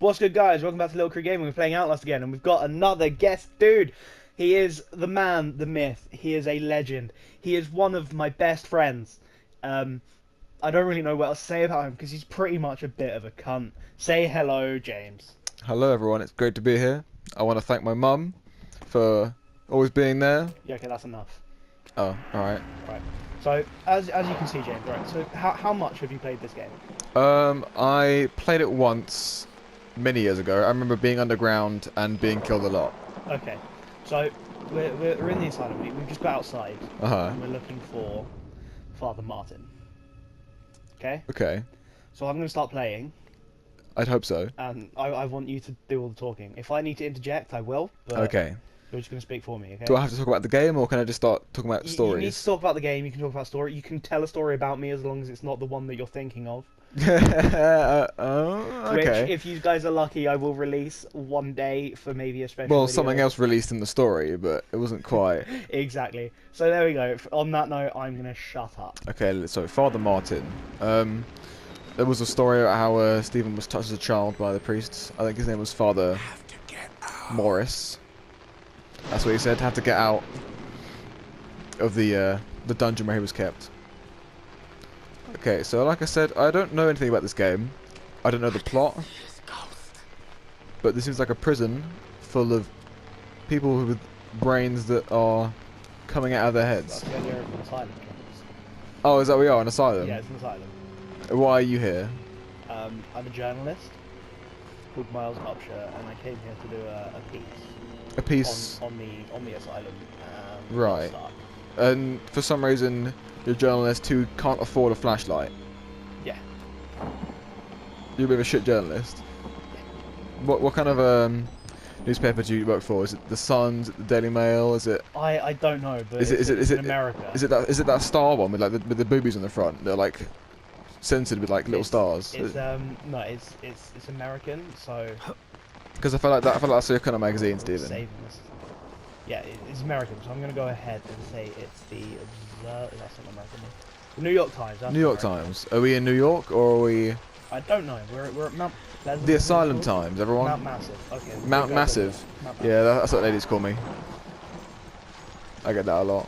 What's good, guys? Welcome back to Little Crew Gaming. We're playing Outlast again, and we've got another guest dude. He is the man, the myth. He is a legend. He is one of my best friends. I don't really know what else to say about him because he's pretty much a bit of a cunt. Say hello, James. Hello, everyone. It's great to be here. I want to thank my mum for always being there. Yeah, okay, that's enough. Oh, all right. Right. So, as you can see, James, right. So, how much have you played this game? I played it once many years ago. I remember being underground and being killed a lot. Okay. So, we're in the asylum. We've just got outside. And we're looking for Father Martin. Okay. Okay. So I'm going to start playing. I'd hope so. And I want you to do all the talking. If I need to interject, I will. But Okay. you're just going to speak for me, okay? Do I have to talk about the game, or can I just start talking about stories? You need to talk about the game. You can talk about story. You can tell a story about me as long as it's not the one that you're thinking of. Okay. Which, if you guys are lucky, I will release one day for maybe a special Well, video. something else released in the story, but it wasn't quite. Exactly. So there we go. On that note, I'm going to shut up. Okay, so Father Martin. There was a story about how Stephen was touched as a child by the priests. I think his name was Father Morris. That's what he said. Have to get out of the dungeon where he was kept. Okay, so like I said, I don't know anything about this game. I don't know the plot. But this seems like a prison full of people with brains that are coming out of their That's heads. the idea of an asylum. James. Oh, is that where we are? An asylum? Yeah, it's an asylum. Why are you here? I'm a journalist called Miles Upshur, and I came here to do a piece. A piece. On the asylum. Right. Start. And for some reason, you're a journalist who can't afford a flashlight. Yeah. You're a bit of a shit journalist. What kind of newspaper do you work for? Is it the Sun? Is it the Daily Mail? Is it? I don't know, but Is it's it in America. Is it that star one with like the boobies on the front? They're like censored with like little stars. It's no, it's American, so. Because I feel like that's your kind of magazine, Stephen. Saving this. Yeah, it's American, so I'm gonna go ahead and say it's the Observer. That's not American. The New York Times. That's New York American. Times. Are we in New York or are we? I don't know. We're at Mount Pleasant. The Asylum Times, everyone. Mount Massive. Okay. Mount Massive. Mount Massive. Yeah, that's what ladies call me. I get that a lot.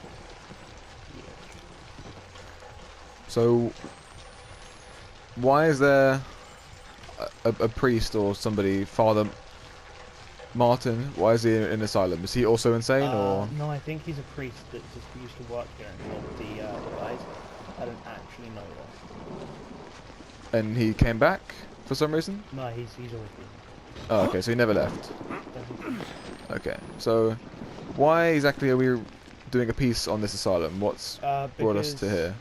So, why is there a priest or somebody, Father Martin? Why is he in an asylum? Is he also insane, or? No, I think he's a priest that just used to work here and help the guys. I don't actually know that. And he came back for some reason? No, he's always been. Oh, okay, so he never left. Definitely. Okay, so why exactly are we doing a piece on this asylum? What's brought us to here?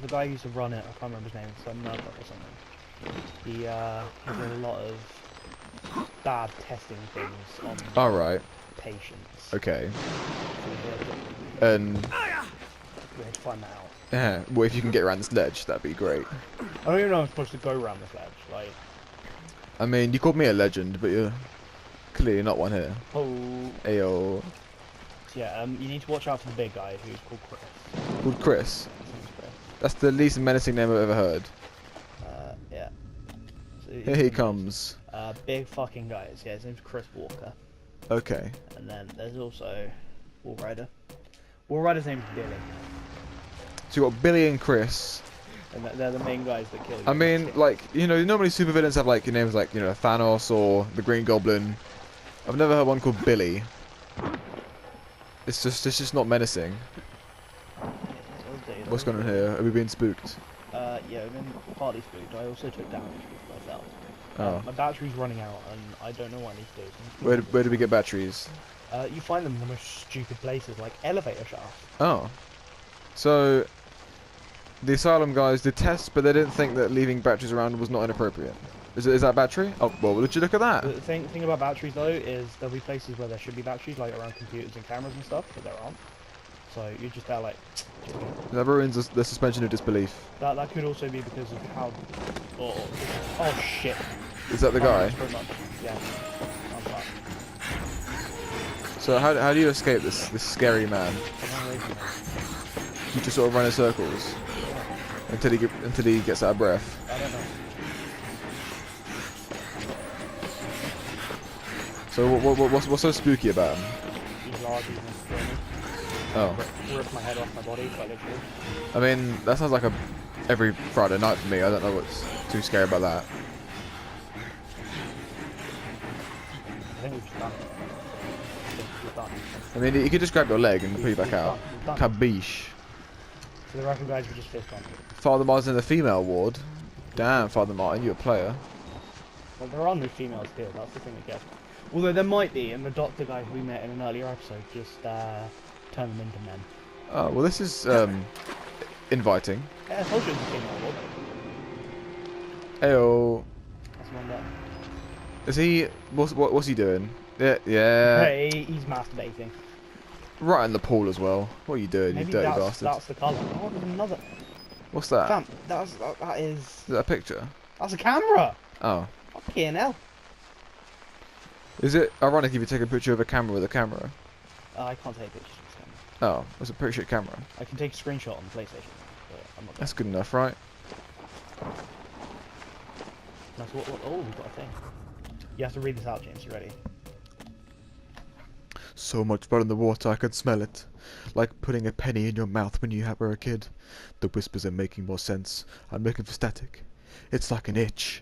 The guy who used to run it, I can't remember his name, some Murdoch or something. He did a lot of bad testing things on Alright, patients. okay. So And we had to find that out. yeah, well, if you can get around this ledge, that'd be great. I don't even know I'm supposed to go around this ledge. Like, I mean, you called me a legend, but you're clearly not one here. oh, Ayo. yeah. You need to watch out for the big guy who's called Chris. Called Chris. His name's Chris. That's the least menacing name I've ever heard. Yeah. So Here he comes. Big fucking guys. Yeah, his name's Chris Walker. Okay. And then there's also Wall Rider. Wall Rider's name's Billy. So you got Billy and Chris. And they're the main guys that kill you. I mean, like, you know, normally supervillains have like names like, you know, Thanos or the Green Goblin. I've never heard one called Billy. It's just not menacing. What's going on here? Are we being spooked? Yeah, I've been partly spooked. I also took damage myself. Oh. My battery's running out, and I don't know what I need to do. Where do we get batteries? You find them in the most stupid places, like elevator shafts. Oh. So, the Asylum guys did tests, but they didn't think that leaving batteries around was not inappropriate. Is that battery? Oh, well, would you look at that? The thing about batteries, though, is there'll be places where there should be batteries, like around computers and cameras and stuff, but there aren't. So you're just there, like... That ruins the suspension of disbelief. That could also be because of how... Oh shit. Is that the guy? Pretty much. Yeah. I'm fucked. So how do you escape this scary man? I'm away from him. You just sort of run in circles until he gets out of breath. I don't know. So what's so spooky about him? He's large, he's going to kill me. Oh. Rip my head off my body, quite literally. I mean, that sounds like every Friday night for me. I don't know what's too scary about that. I think we've just done it. We've done it. I mean, you could just grab your leg and put you back out. Kabish. So the record guys were just fist bumping. Father Martin's in the female ward. Damn, Father Martin, you a player. Well, there are no females here, that's the thing that gets me. Although there might be, and the doctor guy who we met in an earlier episode just turned them into men. Oh, well this is inviting. Yeah, I told you it was a female ward. Heyo. That's one there. Is he... What's he doing? Yeah. Hey, he's masturbating. Right in the pool as well. What are you doing, Maybe you dirty that's, bastard? that's the colour. Oh, there's another. What's that? Fam, that is... Is that a picture? That's a camera! Oh. Fucking hell. Is it ironic if you take a picture of a camera with a camera? I can't take pictures of this camera. Oh, that's a pretty shit camera. I can take a screenshot on the PlayStation, but I'm not. That's good enough, right? That's what, oh, we've got a thing. You have to read this out, James. You ready? So much blood in the water, I could smell it. Like putting a penny in your mouth when you were a kid. The whispers are making more sense. I'm looking for static. It's like an itch.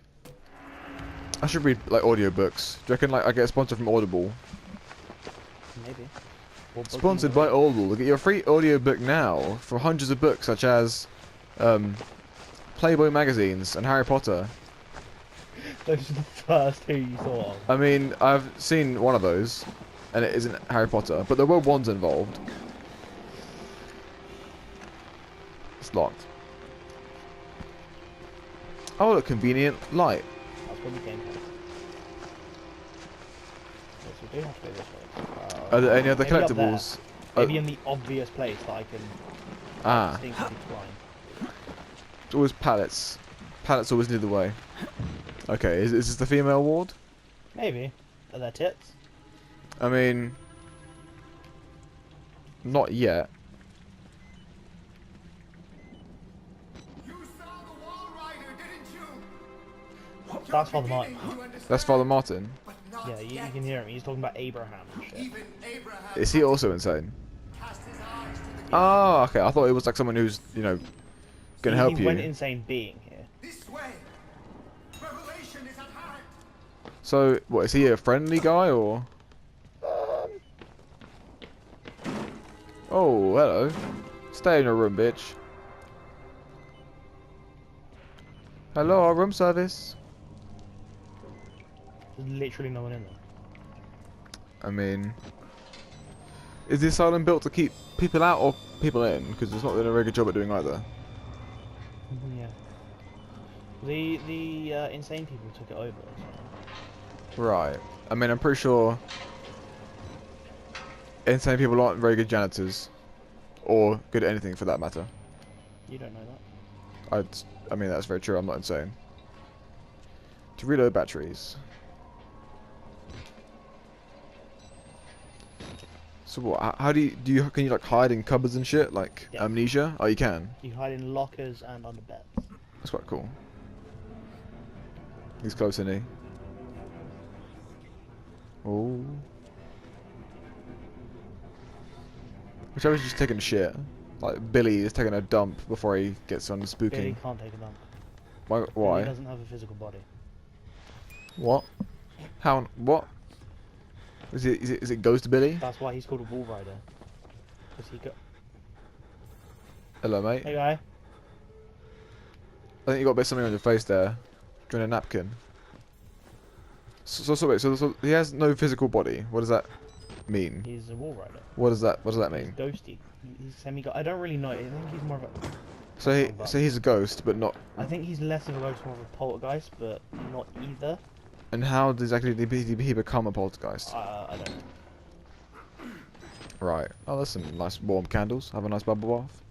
I should read like audiobooks. Do you reckon like I get a sponsor from Audible? Maybe. Sponsored by Audible. Get your free audiobook now for hundreds of books such as Playboy magazines and Harry Potter. Those are the first two you thought of. I mean, I've seen one of those, and it isn't Harry Potter, but there were ones involved. It's locked. Oh, look, convenient light. That's what we came for. Yes, we do have to go this way. Are there any other maybe up collectibles? there. Maybe in the obvious place that I can distinctly find. It's always pallets. Pallets always lead the way. Okay, is this the female ward? Maybe. Are there tits? I mean, not yet. You saw the wall rider, didn't you? That's Father Martin. That's Father Martin. Yeah, you can hear him. He's talking about Abraham and shit. Even Abraham Is he also insane? cast his eyes to the Oh, okay. I thought it was like someone who's, you know, gonna help He you. went insane being here. This way. Revelation is at hand. So, what, is he a friendly guy, or...? Oh, hello. Stay in your room, bitch. Hello, our room service. There's literally no one in there. I mean... Is this asylum built to keep people out or people in? Because it's not doing a very good job at doing either. Yeah. The insane people took it over. So. Right. I mean, I'm pretty sure... insane people aren't very good janitors. Or good at anything for that matter. You don't know that. I mean, that's very true. I'm not insane. To reload batteries. So what? How do you can you like hide in cupboards and shit like Yeah. Amnesia? Oh, you can. You hide in lockers and under beds. That's quite cool. He's close, isn't he? Oh. Which I was just taking a shit. Like Billy is taking a dump before he gets on the spooking. Billy can't take a dump. Why? He doesn't have a physical body. What? How? What? Is it Ghost Billy? That's why he's called a wall rider. Because he got. Hello, mate. Hey guy. I think you got a bit of something on your face there. Do you want a napkin? So he has no physical body. What does that mean? He's a wall rider. What does that mean? Ghosty. He's semi-god. I don't really know. I think he's more of a. So he's a ghost, but not. I think he's less of a ghost, more of a poltergeist, but not either. And how exactly did he become a poltergeist? I don't know. Right. Oh, there's some nice warm candles. Have a nice bubble bath.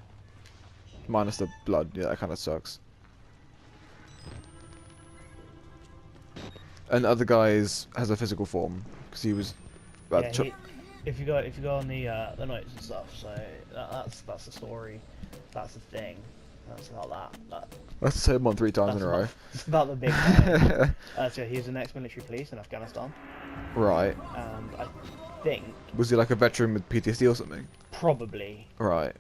Minus the blood. Yeah, that kind of sucks. And the other guy has a physical form because he was. Yeah, if you go on the notes and stuff, so that's the story, that's the thing, that's about that. Let's say him on 3 times in a row. It's about the big guy. So he was an ex-military police in Afghanistan. Right. and I think Was he like a veteran with PTSD or something? probably, Right.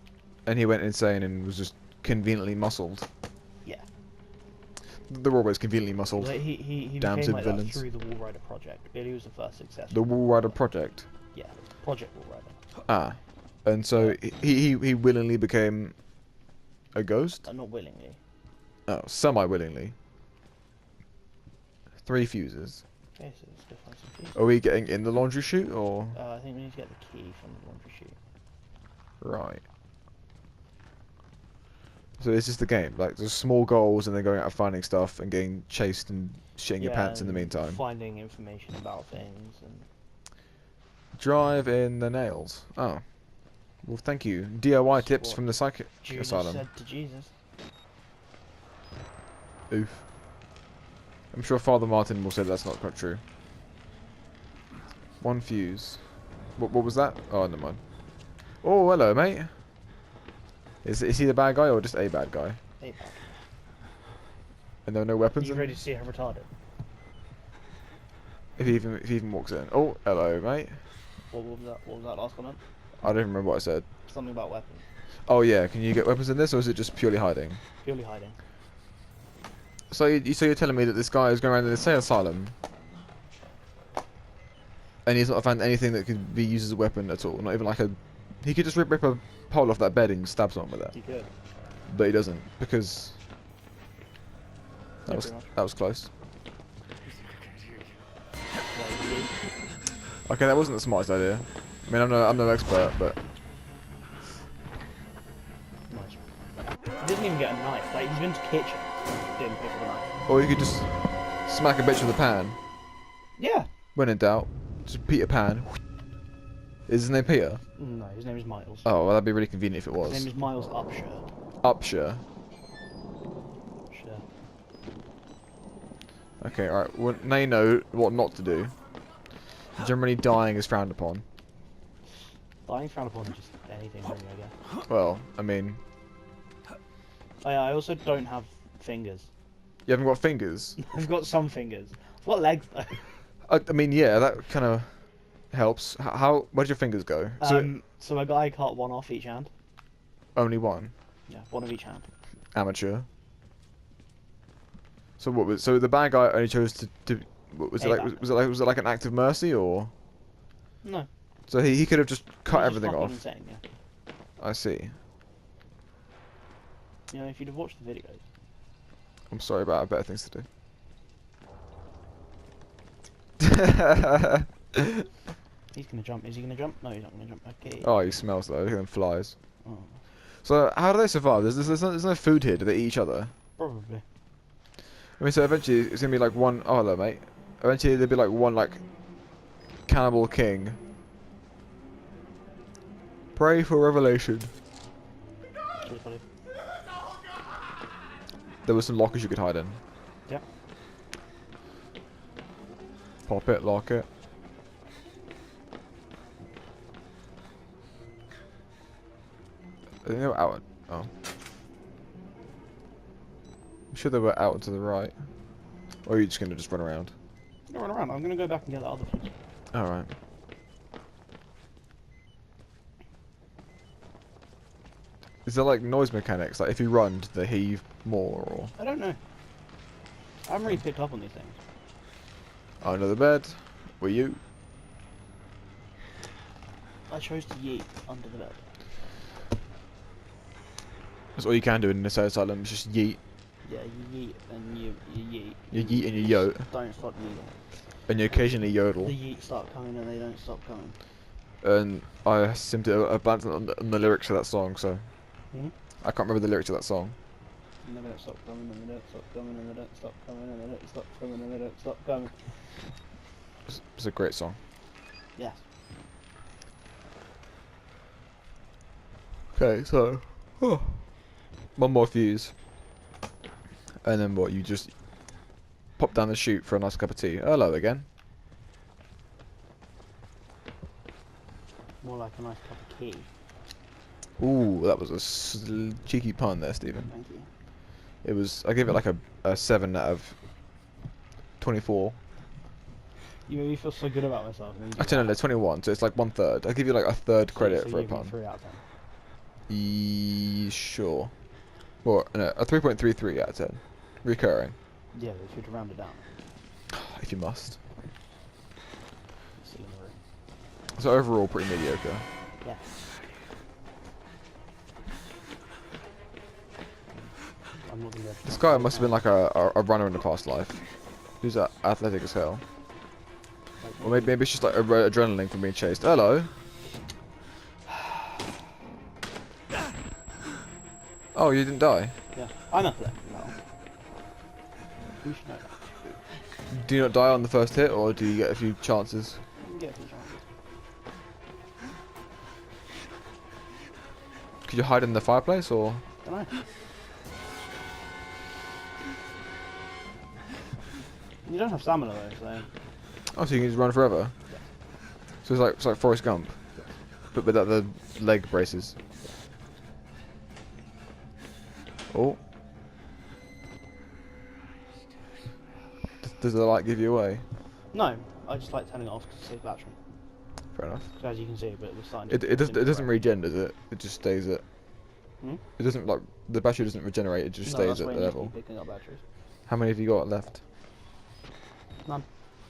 And he went insane and was just conveniently muscled. yeah. They're always conveniently muscled. Like he Damn became good like villains. that through the Wall Rider project. Billy was the first successful. The Wall Rider Project. Yeah, Project Wall Rider. Ah. And so he willingly became a ghost? Not willingly. Oh, semi-willingly. 3 fuses. Okay, so let's go find some keys. Are we getting in the laundry chute or? I think we need to get the key from the laundry chute. Right. So it's just the game, like there's small goals and then going out and finding stuff and getting chased and shitting your pants in the and meantime. finding information about things and Drive in the nails. Oh. Well, thank you. DIY tips what from the psychic Judas asylum. said to Jesus. Oof. I'm sure Father Martin will say that's not quite true. 1 fuse. What was that? Oh, never mind. Oh, hello, mate. Is he the bad guy or just a bad guy? Hey, Pat. And there are no weapons You in? ready to see how retarded? If he even walks in. Oh, hello, mate. What was that? What was that last comment? I don't even remember what I said. Something about weapons. Oh yeah, can you get weapons in this, or is it just purely hiding? Purely hiding. So you're telling me that this guy is going around in the insane asylum, and he's not found anything that could be used as a weapon at all? Not even like a... He could just rip a pole off that bed and stab someone with that. You could. But he doesn't, because... Yeah, pretty much. That was close. Yeah, you- Okay, that wasn't the smartest idea. I mean, I'm no expert, but... Nice. He doesn't even get a knife. Like, he's been to kitchen. Didn't pick up a knife. Or you could just smack a bitch with a pan. Yeah. When in doubt, just Peter Pan. Is his name Peter? No, his name is Miles. Oh, well that'd be really convenient if it His name was. is Miles Upshur. Upshur. Sure. Okay, alright. Well, now you know what not to do. Generally, dying is frowned upon. Dying frowned upon just anything really, I guess. Well, I mean, I also don't have fingers. you haven't got fingers. I've got some fingers. I've got legs though. I mean, yeah, that kind of helps. Where'd your fingers go? So my guy cut one off each hand. Only one. Yeah, one of each hand. Amateur. So what was? So the bad guy only chose to what was it A like? bad guy. Was it like an act of mercy or? No. So he could have just cut He's just everything fucking off. Insane, yeah. I see. You know, if you'd have watched the videos. I'm sorry, but I have better things to do. He's gonna jump. Is he gonna jump? No, he's not gonna jump. Okay. Oh, he smells though. Look at them flies. Oh, So how do they survive? There's no food here. Do they eat each other? probably. I mean, so eventually it's gonna be like one. Oh, hello, mate. Eventually there'll be like one like cannibal king. Pray for revelation. Cheers, buddy. There were some lockers you could hide in. Yeah. Pop it, lock it. I think they were out. Oh. I'm sure they were out and to the right. Or are you just gonna just run around? Go run around. I'm gonna go back and get that other fuse. Alright. Is there like noise mechanics? Like if you run, do they hear you more or? I don't know. I haven't really picked up on these things. Under the bed. Were you? I chose to yeet under the bed. That's all you can do in this asylum, is just yeet. Yeah, you yeet and you yeet. You yeet and you yote. Don't stop yeeting. And you occasionally yodel. The yeets start coming and they don't stop coming. And I seem to have blanked on the lyrics of that song, so... Hmm? I can't remember the lyrics of that song. And they don't stop coming and they don't stop coming and they don't stop coming and they don't stop coming and they don't stop coming. It's a great song. Yes. Okay, so... one more fuse. And then what, you just... pop down the chute for a nice cup of tea. Hello again. More like a nice cup of tea. Ooh, that was a cheeky pun there, Stephen. Thank you. It was... I give it like a 7 out of 24. You feel so good about myself. And then you I do don't know, that. 21, so it's like 1/3. I'll give you like a third credit So for a you give me pun. 3 out of 10. Sure. Well, no, a 3.33 out of 10. Recurring. Yeah, but if you'd round it down. If you must. Still in the room. So overall, pretty mediocre. Yeah. I'm not gonna be able to This jump guy right must have been now. like a runner in the past life. Who's athletic as hell. Like, Or maybe it's just like adrenaline from being chased. Hello. Oh, you didn't die. Yeah, I'm athletic now. You should know that. Do you not die on the first hit, or do you get a few chances? You can get a few chances. Could you hide in the fireplace, or? Don't know. You don't have stamina though, so. Oh, so you can just run forever. So it's like Forrest Gump, but without the leg braces. Oh. Does the light give you away? No, I just like turning it off to save battery. Fair enough. Because as you can see, but we're starting It to doesn't regen, does it? It just stays at. Hmm? It doesn't like the battery doesn't regenerate. It just No, stays that's at why the you need to level. be picking up batteries. How many have you got left? None.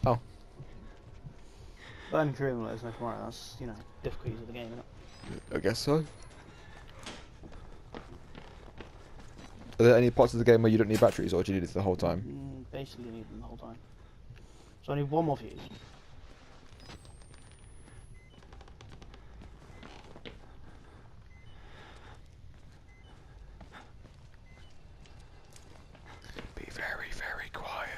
Oh. But I'm sure there's no tomorrow. That's, you know, difficulties of the game, isn't it? I guess so. Are there any parts of the game where you don't need batteries, or do you need it the whole time? Basically need them the whole time. So I need one more fuse. Be very, very quiet.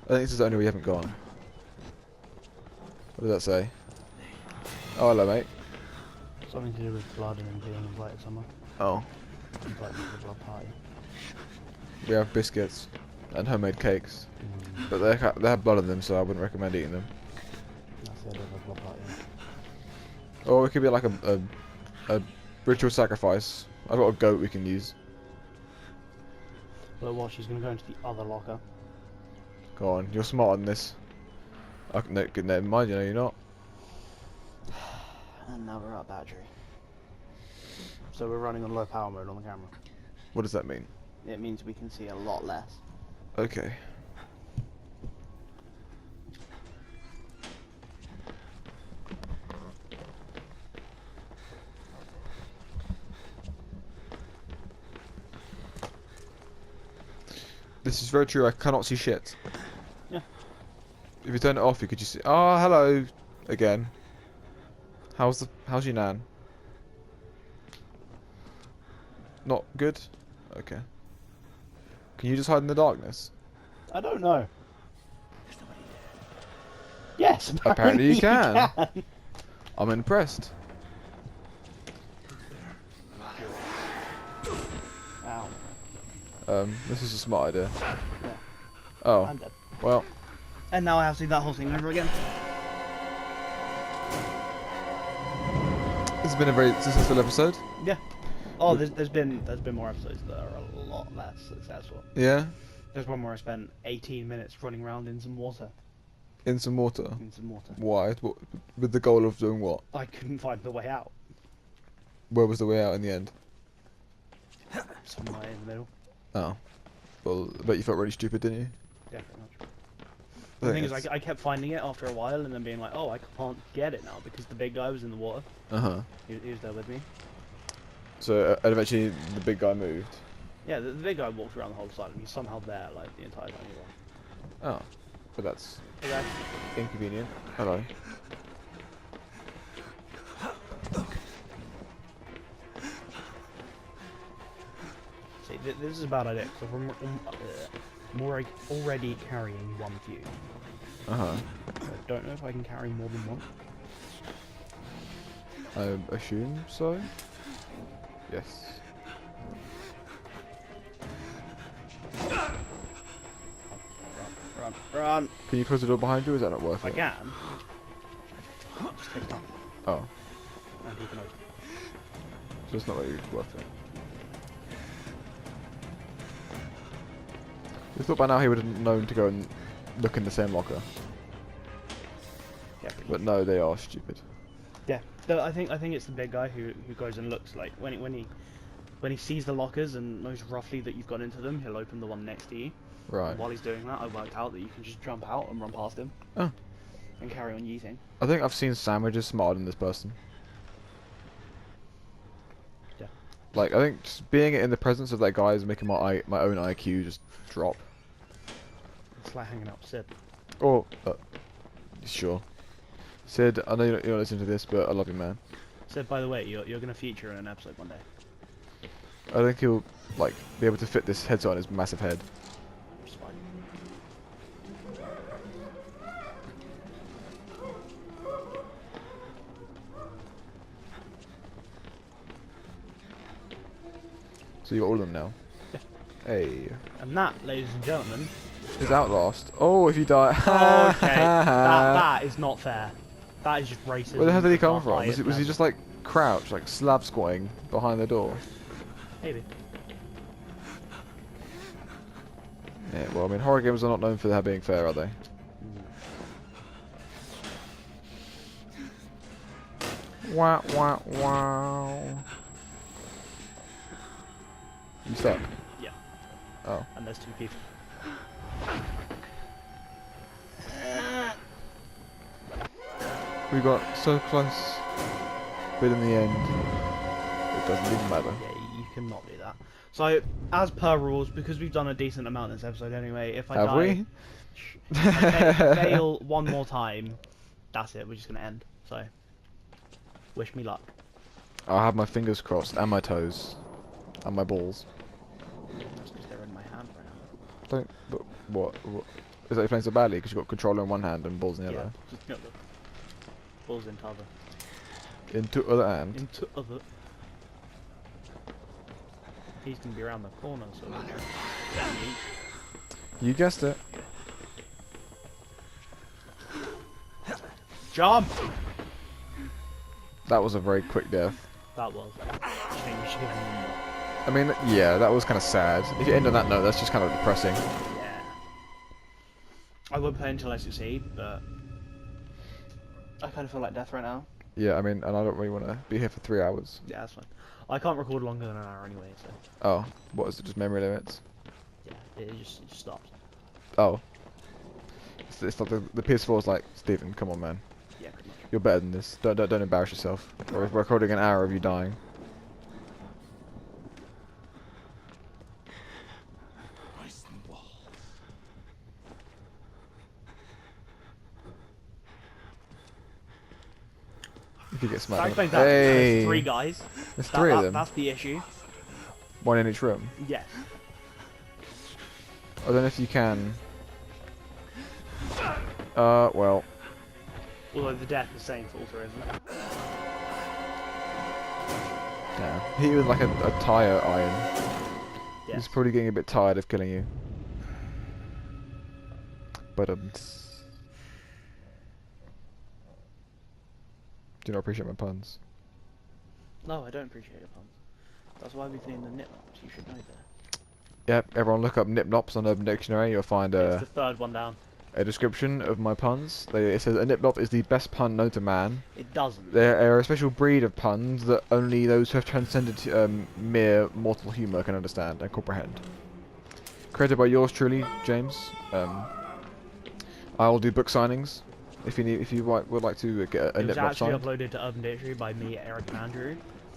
I think this is the only way you haven't gone. What does that say? Oh, hello, mate. Something to do with blood and then being invited somewhere. Oh. Invited to the blood party. We have biscuits and homemade cakes, Mm, but they have blood in them, so I wouldn't recommend eating them. that's the idea of a blood party. Or it could be like a ritual sacrifice. I've got a goat we can use. But while she's going to go into the other locker. Go on, you're smart on this. No, never mind, you know you're not. And now we're out of battery. So we're running on low power mode on the camera. What does that mean? It means we can see a lot less. Okay. This is very true, I cannot see shit. Yeah. If you turn it off, you could just see. Oh, hello! Again. How's your nan? Not good? Okay. Can you just hide in the darkness? I don't know. Yes, Apparently you you can. I'm impressed. Ow. This is a smart idea. Yeah. Oh, I'm dead. well. And now I have to do that whole thing over again. This has been a very successful episode. Yeah. Oh, there's been more episodes that are a lot less successful. Yeah? There's one where I spent 18 minutes running around in some water. In some water. In some water. Why? With the goal of doing what? I couldn't find the way out. Where was the way out in the end? Somewhere in the middle. Oh. Well, I bet you felt really stupid, didn't you? Yeah, pretty much. I The think thing is, it's- I kept finding it after a while and then being like, oh, I can't get it now because the big guy was in the water. Uh-huh. He was there with me. So, and eventually the big guy moved. Yeah, the big guy walked around the whole side and he's somehow there like the entire time he was. Oh. But that's So that's inconvenient. Hello. See, this is a bad idea because I'm already carrying one fuse. Uh-huh. So I don't know if I can carry more than one. I assume so? Yes. Run! Can you close the door behind you, or is that not worth If I it? can, just take that Oh. and he can open. So it's not really worth it. I thought by now he would have known to go and look in the same locker. Yeah, But no, they are stupid. yeah. I think it's the big guy who goes and looks like when he sees the lockers and knows roughly that you've gone into them, he'll open the one next to you. Right. And while he's doing that, I worked out that you can just jump out and run past him. Oh. And carry on yeeting. I think I've seen sandwiches smarter than this person. Yeah. Like, I think just being in the presence of that guy is making my own IQ just drop. It's like hanging out with Sid. Oh, sure. Sid, I know you're not listening to this, but I love you, man. Sid, by the way, you're going to feature in an episode one day. I think he'll, like, be able to fit this headset on his massive head. It's fine. So you got all of them now? Yeah. Hey. And that, ladies and gentlemen... Is Outlast. Oh, if you die... Oh, okay. that is not fair. That is just racist. Where the hell did he come from? Was he just, like, crouched, like, slab squatting behind the door? Maybe. Yeah, well, I mean, horror games are not known for being fair, are they? Wow, wow, wow. You stuck? Yeah. Oh. And there's two people. We got so close, but in the end, it doesn't even matter. Yeah, you cannot do that. So, as per rules, because we've done a decent amount this episode anyway, if I Have die... we? If I fail one more time, that's it, we're just going to end. So, wish me luck. I'll have my fingers crossed, and my toes, and my balls. That's because they're in my hand right now. Don't, but what? Is that you're playing so badly because you've got controller in one hand and balls in the other? Just the other. Balls into other. Into other hand? Into other. He's going to be around the corner, so we're going to... You guessed it. Jump! That was a very quick death. That was. I think we should give him one more. I mean, yeah, that was kind of sad. If you end on that note, that's just kind of depressing. Yeah. I won't play until I succeed, but... I kind of feel like death right now. Yeah, I mean, and I don't really want to be here for 3 hours. Yeah, that's fine. I can't record longer than an hour anyway, so... Oh, what is it, just memory limits? Yeah, it just stops. Oh. It's like the PS4's like, Stephen, come on, man. Yeah, pretty much. You're better than this. Don't embarrass yourself. We're recording an hour of you dying. If you get smacked. Like that, Hey! there's 3 guys. There's 3 of them. That's the issue. One in each room. Yes. I don't know if you can. Well. Although the death is same for all 3 of them. Yeah. He was like a tire iron. Yes. He's probably getting a bit tired of killing you. But do you not appreciate my puns? No, I don't appreciate your puns. That's why we've named the nitnops. You should know that. Yep, everyone look up nipnops on Urban Dictionary. You'll find It's the 3rd one down. a description of my puns. It says a nipnop is the best pun known to man. It doesn't. They are a special breed of puns that only those who have transcended mere mortal humour can understand and comprehend. Created by yours truly, James. I'll do book signings if you would like to get a It was nipnop actually signed. uploaded to Urban Dictionary by me, Eric, and Andrew.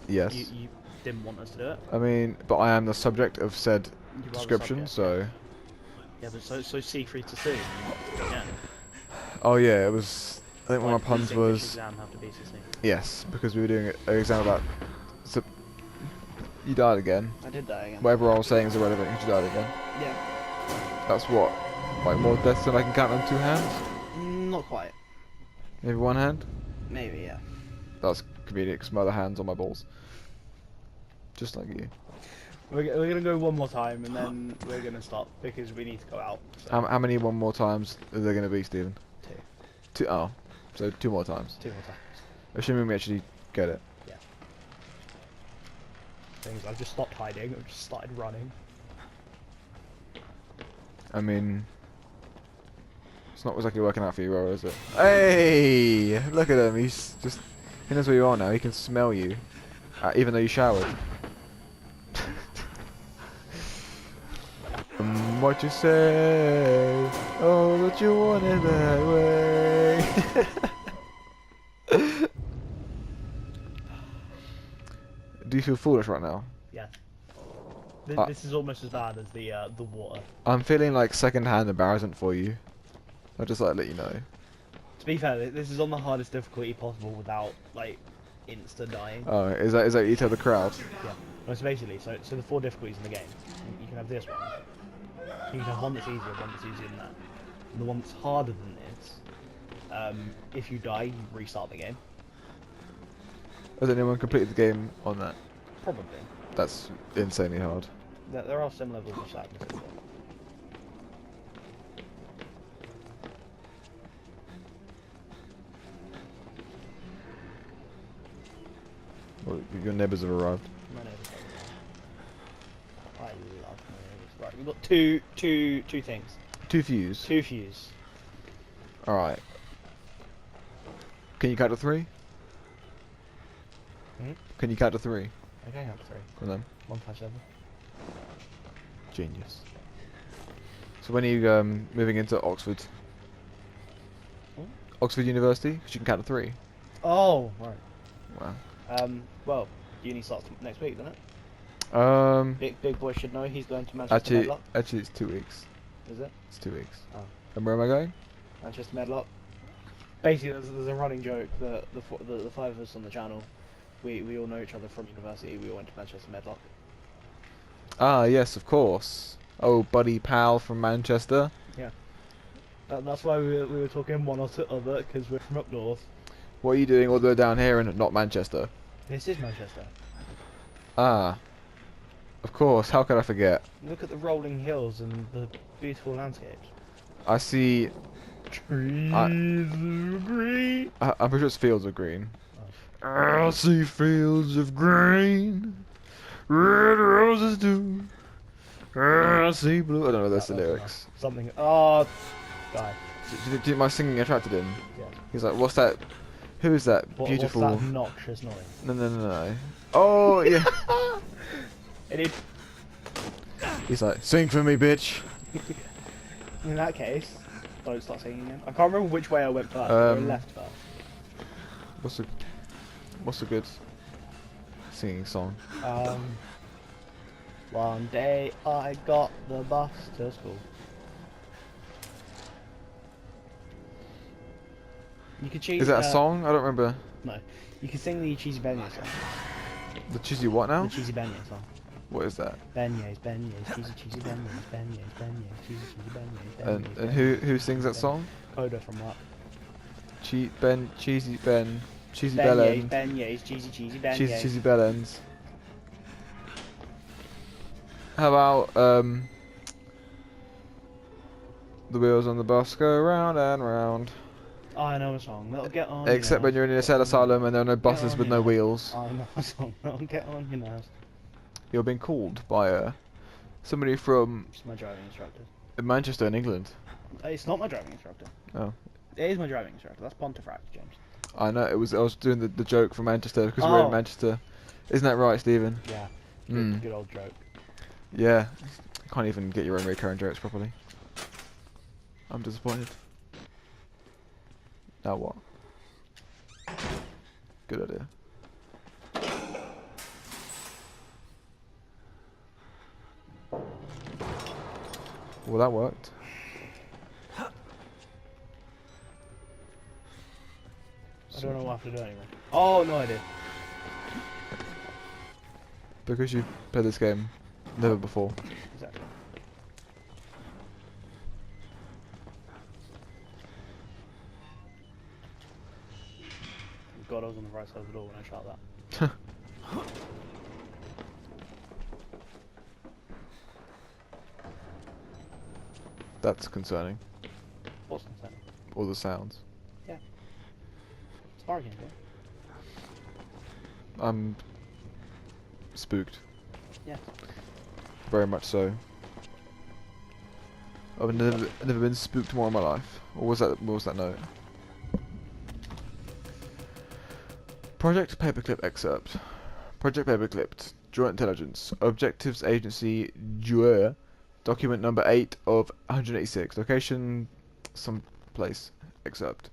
Yes. You didn't want us to do it. I mean, but I am the subject of said You are the description, subject. so. Yeah, but so see free to sue. Yeah. Oh yeah, it was. I think one Why of my did puns this English was. exam have to be succinct? Yes, because we were doing an exam about. So, you died again. I did that again. Whatever I was saying is irrelevant because you died again. Yeah. That's what? Like more deaths than I can count on 2 hands? Not quite. Maybe 1 hand? Maybe, yeah. That's convenient because my other hand's on my balls. Just like you. We're gonna go one more time and then we're gonna stop because we need to go out. So. How many one more times are there going to be, Stephen? 2. 2? Oh. So 2 more times. 2 more times. Assuming we actually get it. Yeah. Things I've just stopped hiding. I've just started running. I mean, it's not exactly working out for you, Roro, is it? Hey! Look at him. He's just... He knows where you are now. He can smell you. Even though you showered. What you say? Oh, that you want it that way. Do you feel foolish right now? Yeah. This is almost as bad as the water. I'm feeling like second-hand embarrassment for you. I'll just let you know. To be fair, this is on the hardest difficulty possible without like insta dying. Oh, is that you tell the crowd? Yeah. No, so basically, so the 4 difficulties in the game. You can have this one. You can have one that's easier, one that's easier than that. And the one that's harder than this, if you die, you restart the game. Has anyone completed the game on that? Probably. That's insanely hard. There are some levels of sadness in there. Well, your neighbours have arrived. My neighbours are- I love my neighbours. Right, we've got two things. 2 views. 2 fuse. Alright. Can you count to 3? Hmm? Can you count to 3? Okay, I have 3. And then 1, 5, 7. genius. So when are you moving into Oxford? Hmm? Oxford University? Because you can count to 3. Oh, right. Wow. Well, uni starts next week, doesn't it? Big boy should know he's going to Manchester Medlock. Actually, it's 2 weeks. Is it? It's 2 weeks. Oh. And where am I going? Manchester Medlock. Basically, there's a running joke that the 5 of us on the channel, we all know each other from university. We all went to Manchester Medlock. Ah, yes, of course. Oh, buddy pal from Manchester. Yeah. That's why we were talking one or two other, because we're from up north. What are you doing all the way down here and not Manchester? This is Manchester. Ah. Of course, how could I forget? Look at the rolling hills and the beautiful landscapes. I see... Trees of green. I'm pretty sure it's fields of green. Oh. I see fields of green, red roses do. I see blue... I don't know, that's the lyrics. Something. Oh, guy. Do you think my singing attracted him? Yeah. He's like, what's that? Who is that beautiful... What's that obnoxious noise? No. Oh, yeah. It is. He's like, sing for me, bitch. In that case, don't start singing again. I can't remember which way I went first. I went left first. What's a good singing song? One day I got the bus to school. You could choose. Is that a song? I don't remember. No. You could sing the Cheesy Beignets song. The cheesy what now? The Cheesy Beignets song. What is that? Beignets, cheesy beignets, cheesy beignets. And who sings that song? Coda from what? Cheesy Bellend. Beignets, cheesy beignets. Cheesy Bellends. How about the wheels on the bus go round and round. Oh, I know a song. That'll get on. Except when you're in a cell asylum and there are no buses with no wheels. I know a song. That'll get on your nerves. You're being called by somebody from It's my driving instructor. Manchester in England. It's not my driving instructor. Oh. It is my driving instructor. That's Pontefract, James. I know, I was doing the joke from Manchester because we're in Manchester. Isn't that right, Stephen? Yeah. Good old joke. Yeah. Can't even get your own recurring jokes properly. I'm disappointed. Now what? Good idea. Well, that worked. I don't know what I have to do anymore. Oh, no idea. Because you've played this game never before. Exactly. God, I was on the right side of the door when I shot that. That's concerning. What's concerning? All the sounds. Yeah. It's horror game, yeah? I'm spooked. Yeah. Very much so. I've never been spooked more in my life. Or was that? What was that note? Project Paperclip excerpt. Project Paperclip. Joint Intelligence. Objectives Agency Jure. Document number 8 of 186. Location some place. Excerpt.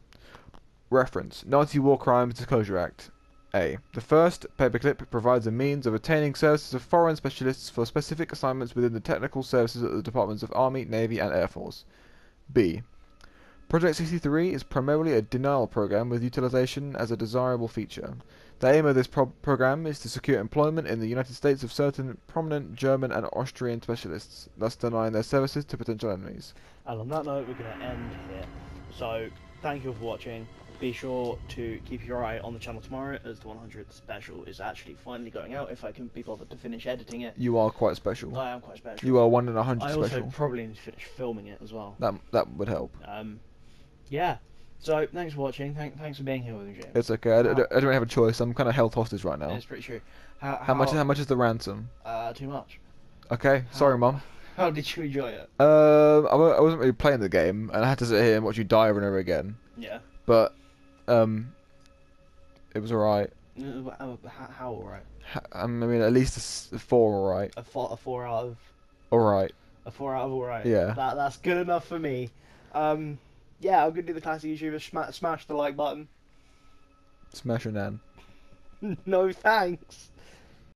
Reference. Nazi War Crimes Disclosure Act. A. The first paperclip provides a means of attaining services of foreign specialists for specific assignments within the technical services of the Departments of Army, Navy, and Air Force. B. Project 63 is primarily a denial program with utilization as a desirable feature. The aim of this program is to secure employment in the United States of certain prominent German and Austrian specialists, thus denying their services to potential enemies. And on that note, we're going to end here. So, thank you all for watching. Be sure to keep your eye on the channel tomorrow, as the 100th special is actually finally going out, if I can be bothered to finish editing it. You are quite special. I am quite special. You are 1 in 100 I special. also probably need to finish filming it as well. That would help. Yeah. So, thanks for watching. Thanks for being here with me, James. It's okay. I don't really have a choice. I'm kind of held hostage right now. It's pretty true. How much is the ransom? Too much. Okay. Sorry, Mum. How did you enjoy it? I wasn't really playing the game, and I had to sit here and watch you die over and over again. Yeah. But it was alright. How alright? I mean, at least a 4 alright. A 4 out of... Alright. A 4 out of alright. Yeah. That's good enough for me. Yeah, I'm gonna do the classic YouTuber, smash the like button. Smash your nan. No thanks.